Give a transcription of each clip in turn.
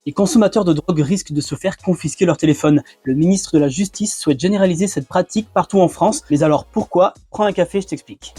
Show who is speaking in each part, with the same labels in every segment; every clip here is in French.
Speaker 1: Les consommateurs de drogue risquent de se faire confisquer leur téléphone. Le ministre de la Justice souhaite généraliser cette pratique partout en France. Mais alors pourquoi? Prends un café, je t'explique.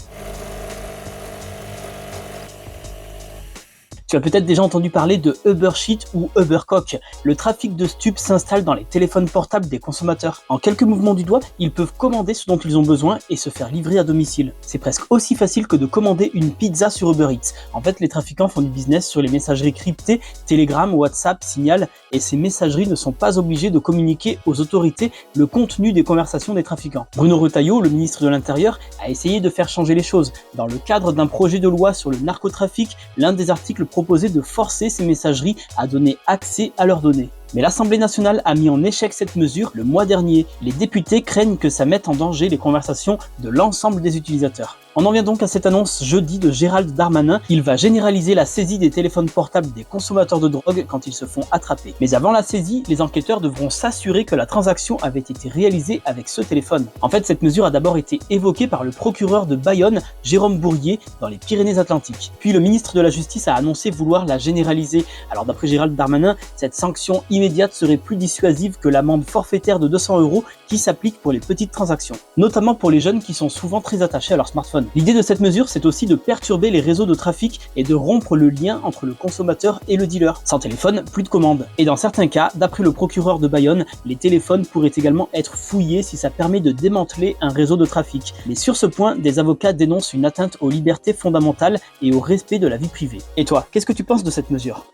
Speaker 1: Tu as peut-être déjà entendu parler de Ubercheat ou Ubercock. Le trafic de stupes s'installe dans les téléphones portables des consommateurs. En quelques mouvements du doigt, ils peuvent commander ce dont ils ont besoin et se faire livrer à domicile. C'est presque aussi facile que de commander une pizza sur Uber Eats. En fait, les trafiquants font du business sur les messageries cryptées, Telegram, WhatsApp, Signal, et ces messageries ne sont pas obligées de communiquer aux autorités le contenu des conversations des trafiquants. Bruno Retailleau, le ministre de l'Intérieur, a essayé de faire changer les choses. Dans le cadre d'un projet de loi sur le narcotrafic, l'un des articles proposait de forcer ces messageries à donner accès à leurs données. Mais l'Assemblée nationale a mis en échec cette mesure le mois dernier. Les députés craignent que ça mette en danger les conversations de l'ensemble des utilisateurs. On en vient donc à cette annonce jeudi de Gérald Darmanin. Il va généraliser la saisie des téléphones portables des consommateurs de drogue quand ils se font attraper. Mais avant la saisie, les enquêteurs devront s'assurer que la transaction avait été réalisée avec ce téléphone. En fait, cette mesure a d'abord été évoquée par le procureur de Bayonne, Jérôme Bourrier, dans les Pyrénées-Atlantiques. Puis le ministre de la Justice a annoncé vouloir la généraliser. Alors d'après Gérald Darmanin, cette sanction immédiate serait plus dissuasive que l'amende forfaitaire de 200 € qui s'applique pour les petites transactions, notamment pour les jeunes qui sont souvent très attachés à leur smartphone. L'idée de cette mesure, c'est aussi de perturber les réseaux de trafic et de rompre le lien entre le consommateur et le dealer. Sans téléphone, plus de commandes. Et dans certains cas, d'après le procureur de Bayonne, les téléphones pourraient également être fouillés si ça permet de démanteler un réseau de trafic. Mais sur ce point, des avocats dénoncent une atteinte aux libertés fondamentales et au respect de la vie privée. Et toi, qu'est-ce que tu penses de cette mesure ?